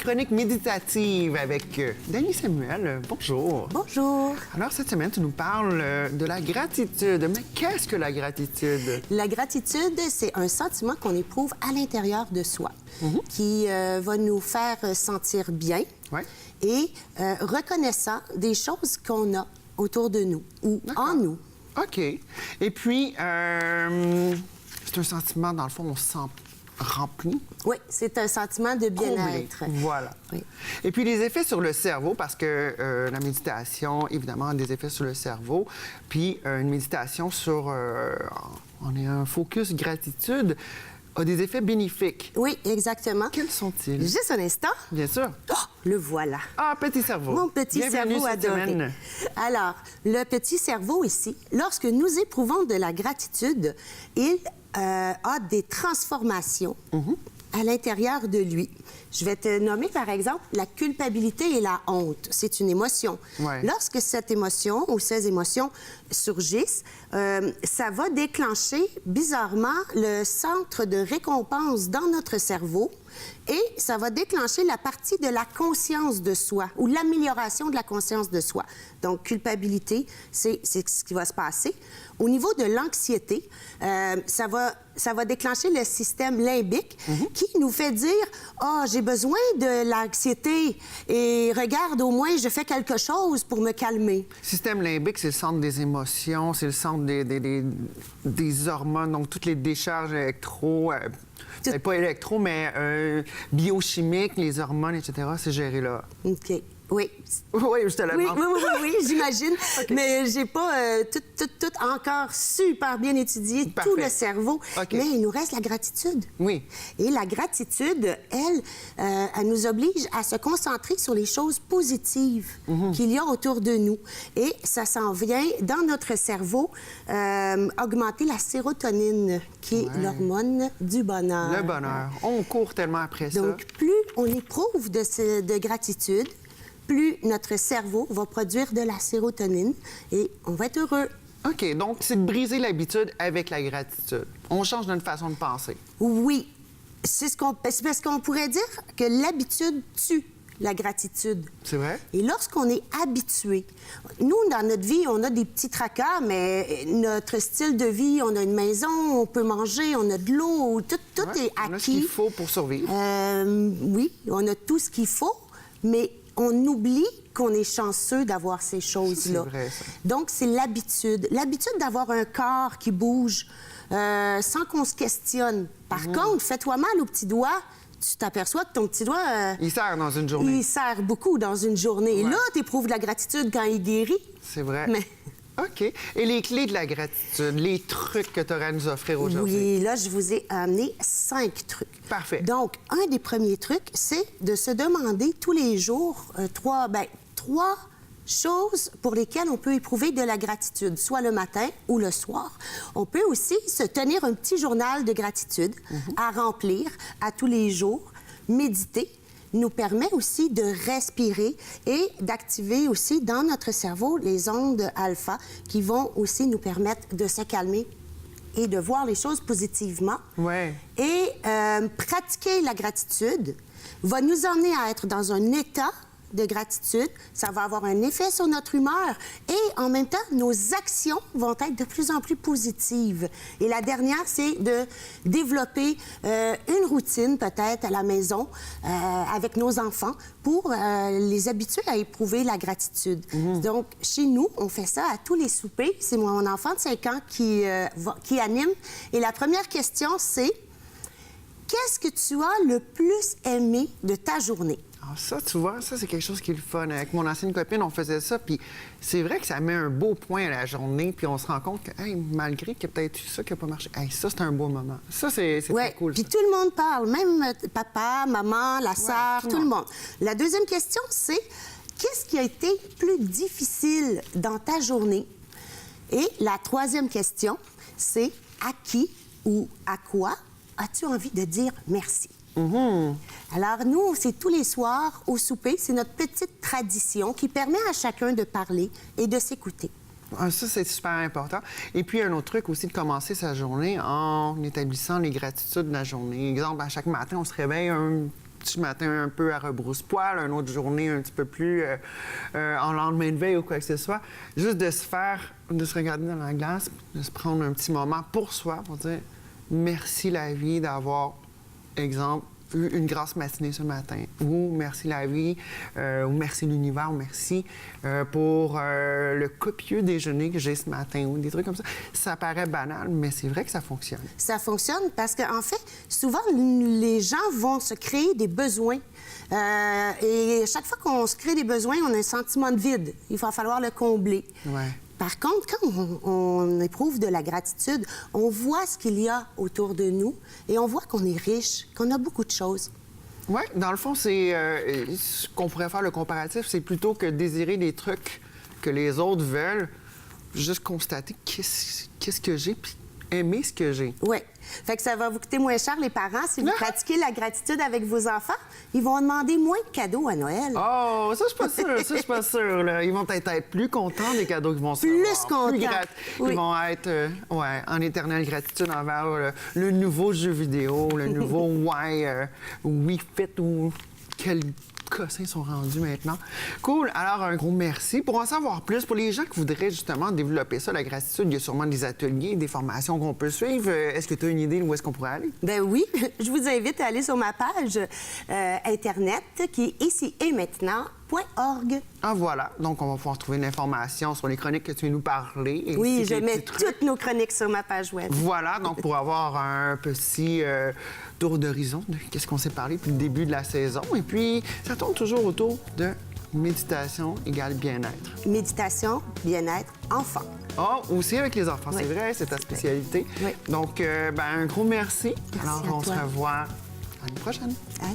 chronique méditative avec Dany Samuel. Bonjour. Bonjour. Alors, cette semaine, tu nous parles de la gratitude. Mais qu'est-ce que la gratitude? La gratitude, c'est un sentiment qu'on éprouve à l'intérieur de soi, qui va nous faire sentir bien et reconnaissant des choses qu'on a autour de nous ou en nous. OK. Et puis, c'est un sentiment, dans le fond, on se sent rempli. Oui, c'est un sentiment de bien-être. Voilà. Oui. Et puis, les effets sur le cerveau, parce que la méditation, évidemment, a des effets sur le cerveau. Puis, une méditation sur on est un focus gratitude a des effets bénéfiques. Oui, exactement. Quels sont-ils? Juste un instant. Bien sûr. Oh, le voilà. Ah, petit cerveau. Mon petit Bienvenue cerveau cette adoré. semaine. Alors, le petit cerveau ici, lorsque nous éprouvons de la gratitude, il a des transformations à l'intérieur de lui. Je vais te nommer, par exemple, la culpabilité et la honte. C'est une émotion. Ouais. Lorsque cette émotion ou ces émotions surgissent, ça va déclencher, bizarrement, le centre de récompense dans notre cerveau et ça va déclencher la partie de la conscience de soi ou l'amélioration de la conscience de soi. Donc, culpabilité, c'est ce qui va se passer. Au niveau de l'anxiété, ça va déclencher le système limbique qui nous fait dire « Ah, j'ai besoin de l'anxiété et regarde, au moins, je fais quelque chose pour me calmer. » Le système limbique, c'est le centre des émotions, c'est le centre des hormones, donc toutes les décharges pas électro, mais biochimiques, les hormones, etc., c'est géré là. OK. Oui. Oui, je te le demande. Oui, j'imagine. Okay. Mais j'ai pas tout encore super bien étudié, Parfait. tout le cerveau. Okay. Mais il nous reste la gratitude. Oui. Et la gratitude, elle nous oblige à se concentrer sur les choses positives qu'il y a autour de nous. Et ça s'en vient dans notre cerveau augmenter la sérotonine, qui est l'hormone du bonheur. Le bonheur. On court tellement après ça. Donc, plus on éprouve de gratitude, plus notre cerveau va produire de la sérotonine et on va être heureux. OK, donc c'est de briser l'habitude avec la gratitude. On change notre façon de penser. Oui, c'est parce qu'on pourrait dire que l'habitude tue la gratitude. C'est vrai? Et lorsqu'on est habitué, nous, dans notre vie, on a des petits tracas, mais notre style de vie, on a une maison, on peut manger, on a de l'eau, tout est acquis. On a ce qu'il faut pour survivre. Oui, on a tout ce qu'il faut, mais on oublie qu'on est chanceux d'avoir ces choses-là. C'est vrai, ça. Donc, c'est l'habitude. L'habitude d'avoir un corps qui bouge sans qu'on se questionne. Par contre, fais-toi mal au petit doigt, tu t'aperçois que ton petit doigt... Il sert dans une journée. Il sert beaucoup dans une journée. Et là, tu éprouves de la gratitude quand il guérit. C'est vrai. Mais... OK. Et les clés de la gratitude, les trucs que tu aurais à nous offrir aujourd'hui? Oui, là, je vous ai amené 5 trucs. Parfait. Donc, un des premiers trucs, c'est de se demander tous les jours trois choses pour lesquelles on peut éprouver de la gratitude, soit le matin ou le soir. On peut aussi se tenir un petit journal de gratitude à remplir à tous les jours, méditer, nous permet aussi de respirer et d'activer aussi dans notre cerveau les ondes alpha qui vont aussi nous permettre de se calmer et de voir les choses positivement. Ouais. Et pratiquer la gratitude va nous emmener à être dans un état de gratitude. Ça va avoir un effet sur notre humeur et en même temps, nos actions vont être de plus en plus positives. Et la dernière, c'est de développer une routine peut-être à la maison avec nos enfants pour les habituer à éprouver la gratitude. Donc, chez nous, on fait ça à tous les soupers. C'est mon enfant de 5 ans qui anime. Et la première question, c'est qu'est-ce que tu as le plus aimé de ta journée? Ah, ça, tu vois, ça, c'est quelque chose qui est le fun. Avec mon ancienne copine, on faisait ça, puis c'est vrai que ça met un beau point à la journée, puis on se rend compte que, hey, malgré qu'il y a peut-être eu ça qui n'a pas marché, hey, ça, c'est un beau moment. Ça, c'est très cool. Puis ça. tout le monde parle, même papa, maman, la sœur, tout le monde. La deuxième question, c'est qu'est-ce qui a été plus difficile dans ta journée? Et la troisième question, c'est à qui ou à quoi as-tu envie de dire merci? Alors, nous, c'est tous les soirs au souper. C'est notre petite tradition qui permet à chacun de parler et de s'écouter. Ah, ça, c'est super important. Et puis, un autre truc aussi, de commencer sa journée en établissant les gratitudes de la journée. Exemple, à chaque matin, on se réveille un petit matin un peu à rebrousse-poil, une autre journée un petit peu plus en lendemain de veille ou quoi que ce soit. Juste de se regarder dans la glace, de se prendre un petit moment pour soi, pour dire merci la vie d'avoir, exemple, eu une grasse matinée ce matin, ou merci la vie, ou merci l'univers, ou merci pour le copieux déjeuner que j'ai ce matin, ou des trucs comme ça. Ça paraît banal, mais c'est vrai que ça fonctionne. Ça fonctionne parce qu'en fait, souvent, les gens vont se créer des besoins. Et chaque fois qu'on se crée des besoins, on a un sentiment de vide. Il va falloir le combler. Ouais. Par contre, quand on éprouve de la gratitude, on voit ce qu'il y a autour de nous et on voit qu'on est riche, qu'on a beaucoup de choses. Oui, dans le fond, c'est ce qu'on pourrait faire le comparatif, c'est plutôt que désirer des trucs que les autres veulent, juste constater qu'est-ce que j'ai, puis aimer ce que j'ai. Oui. Fait que ça va vous coûter moins cher, les parents, si vous pratiquez la gratitude avec vos enfants. Ils vont demander moins de cadeaux à Noël. Oh, ça, je suis pas sûre. Ça, je suis pas sûre. Là. Ils vont peut-être être plus contents des cadeaux qu'ils vont se Plus recevoir. contents. Oui. Ils vont être en éternelle gratitude envers le nouveau jeu vidéo, le nouveau Wii Fit ou quel cossins sont rendus maintenant. Cool. Alors, un gros merci. Pour en savoir plus, pour les gens qui voudraient justement développer ça, la gratitude, il y a sûrement des ateliers, des formations qu'on peut suivre. Est-ce que tu as une idée où est-ce qu'on pourrait aller? Ben oui. Je vous invite à aller sur ma page Internet qui est ici et maintenant.org. Ah, voilà. Donc, on va pouvoir trouver l'information sur les chroniques que tu viens nous parler. Oui, je mets toutes nos chroniques sur ma page web. Voilà. Donc, pour avoir un petit tour d'horizon de qu'est-ce qu'on s'est parlé depuis le début de la saison. Et puis, ça tourne toujours autour de méditation égale bien-être. Méditation, bien-être, enfant. Oh, aussi avec les enfants, Oui. c'est vrai, c'est ta spécialité. Oui. Donc, un gros merci. Merci Alors, à on toi. se revoit l'année prochaine. Hein?